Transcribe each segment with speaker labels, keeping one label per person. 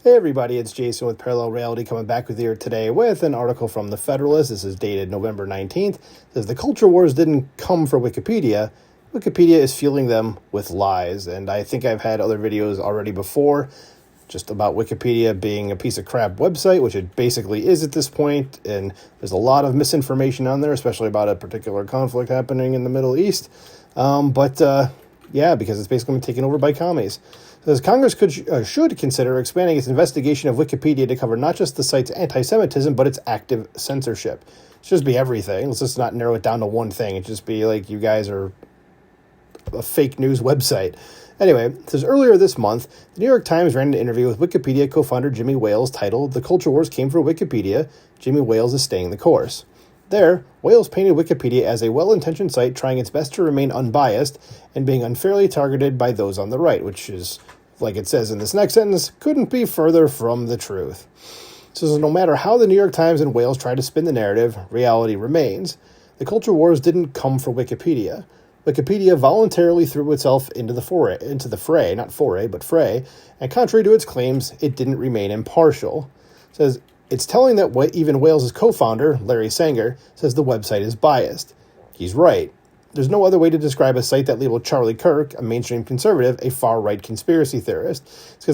Speaker 1: Hey everybody, it's Jason with Parallel Reality coming back with you today with an article from The Federalist. This is dated November 19th. It says the culture wars didn't come for Wikipedia. Wikipedia is fueling them with lies. And I think I've had other videos already before just about Wikipedia being a piece of crap website, which it basically is at this point. And there's a lot of misinformation on there, especially about a particular conflict happening in the Middle East. Because it's basically been taken over by commies. It says Congress should consider expanding its investigation of Wikipedia to cover not just the site's anti-Semitism, but its active censorship. It should just be everything. Let's just not narrow it down to one thing. It just be like, you guys are a fake news website. Anyway, it says earlier this month, the New York Times ran an interview with Wikipedia co-founder Jimmy Wales titled, "The Culture Wars Came for Wikipedia. Jimmy Wales is staying the course." There, Wales painted Wikipedia as a well-intentioned site trying its best to remain unbiased and being unfairly targeted by those on the right, which is, like it says in this next sentence, couldn't be further from the truth. So no matter how the New York Times and Wales try to spin the narrative, reality remains. The culture wars didn't come for Wikipedia. Wikipedia voluntarily threw itself into the fray, and contrary to its claims, it didn't remain impartial. It says, it's telling that even Wales' co-founder, Larry Sanger, says the website is biased. He's right. There's no other way to describe a site that labeled Charlie Kirk, a mainstream conservative, a far-right conspiracy theorist. It's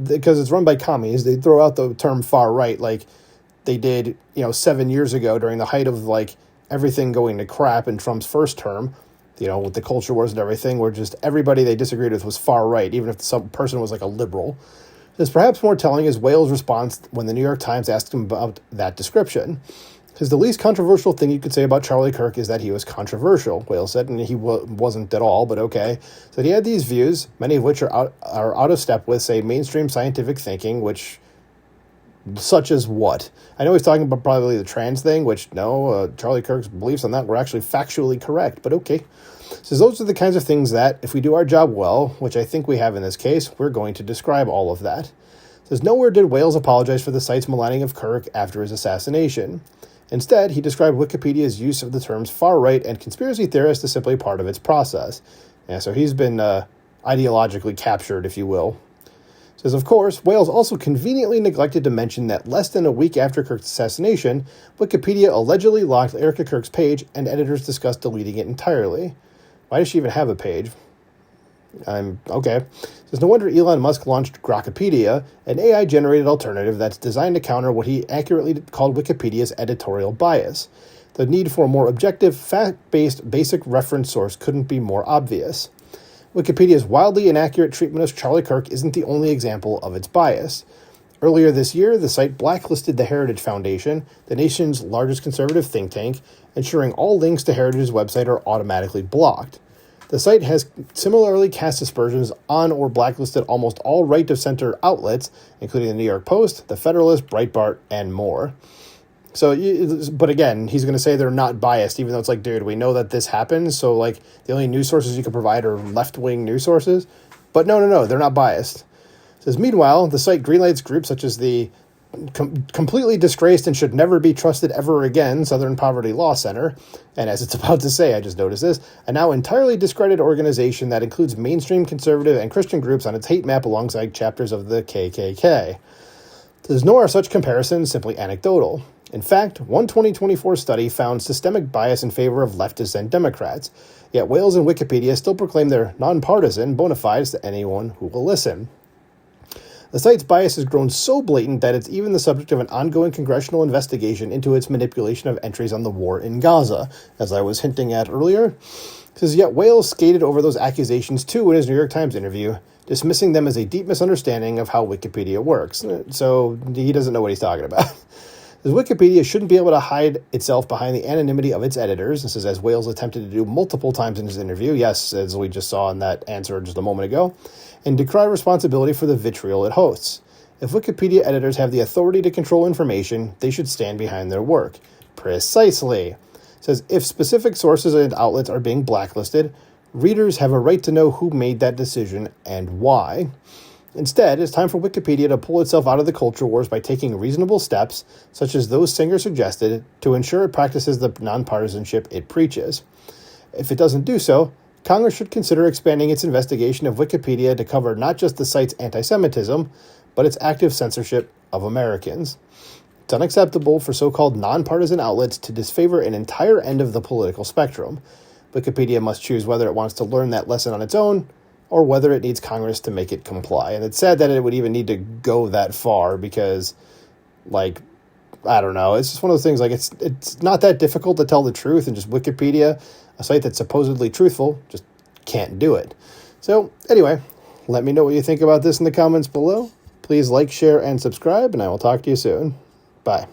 Speaker 1: because it's run by commies. They throw out the term far-right like they did, 7 years ago during the height of, everything going to crap in Trump's first term, with the culture wars and everything, where just everybody they disagreed with was far-right, even if some person was like a liberal. It's perhaps more telling is Wales' response when the New York Times asked him about that description. Because the least controversial thing you could say about Charlie Kirk is that he was controversial, Wales said, and he wasn't at all, but okay. So he had these views, many of which are out of step with, say, mainstream scientific thinking, such as what? I know he's talking about probably the trans thing, which, no, Charlie Kirk's beliefs on that were actually factually correct, but okay. So those are the kinds of things that, if we do our job well, which I think we have in this case, we're going to describe all of that. It says nowhere did Wales apologize for the site's maligning of Kirk after his assassination. Instead, he described Wikipedia's use of the terms far-right and conspiracy theorist as simply part of its process. Yeah, so he's been ideologically captured, if you will. It says, of course, Wales also conveniently neglected to mention that less than a week after Kirk's assassination, Wikipedia allegedly locked Erica Kirk's page and editors discussed deleting it entirely. Why does she even have a page? Okay. It says, no wonder Elon Musk launched Grokpedia, an AI-generated alternative that's designed to counter what he accurately called Wikipedia's editorial bias. The need for a more objective, fact-based, basic reference source couldn't be more obvious. Wikipedia's wildly inaccurate treatment of Charlie Kirk isn't the only example of its bias. Earlier this year, the site blacklisted the Heritage Foundation, the nation's largest conservative think tank, ensuring all links to Heritage's website are automatically blocked. The site has similarly cast aspersions on or blacklisted almost all right-of-center outlets, including the New York Post, the Federalist, Breitbart, and more. But again, he's going to say they're not biased, even though it's like, dude, we know that this happens, so the only news sources you can provide are left-wing news sources. But no, they're not biased. It says, meanwhile, the site greenlights groups such as the completely disgraced and should never be trusted ever again Southern Poverty Law Center, and as it's about to say, I just noticed this, a now entirely discredited organization that includes mainstream conservative and Christian groups on its hate map alongside chapters of the KKK. It says, nor are such comparisons simply anecdotal. In fact, one 2024 study found systemic bias in favor of leftists and Democrats, yet Wales and Wikipedia still proclaim they're nonpartisan bona fides to anyone who will listen. The site's bias has grown so blatant that it's even the subject of an ongoing congressional investigation into its manipulation of entries on the war in Gaza, as I was hinting at earlier. It says, yet Wales skated over those accusations too in his New York Times interview, dismissing them as a deep misunderstanding of how Wikipedia works. So he doesn't know what he's talking about. Wikipedia shouldn't be able to hide itself behind the anonymity of its editors. This is as Wales attempted to do multiple times in his interview, yes, as we just saw in that answer just a moment ago, and decry responsibility for the vitriol it hosts. If Wikipedia editors have the authority to control information, they should stand behind their work. Precisely. It says, if specific sources and outlets are being blacklisted, readers have a right to know who made that decision and why. Instead, it's time for Wikipedia to pull itself out of the culture wars by taking reasonable steps, such as those Singer suggested, to ensure it practices the nonpartisanship it preaches. If it doesn't do so, Congress should consider expanding its investigation of Wikipedia to cover not just the site's anti-Semitism, but it's active censorship of Americans. It's unacceptable for so-called nonpartisan outlets to disfavor an entire end of the political spectrum. Wikipedia must choose whether it wants to learn that lesson on its own or whether it needs Congress to make it comply. And it's sad that it would even need to go that far because, like, I don't know. It's just one of those things, like, it's not that difficult to tell the truth, and just Wikipedia, a site that's supposedly truthful, just can't do it. So, anyway, let me know what you think about this in the comments below. Please like, share, and subscribe, and I will talk to you soon. Bye.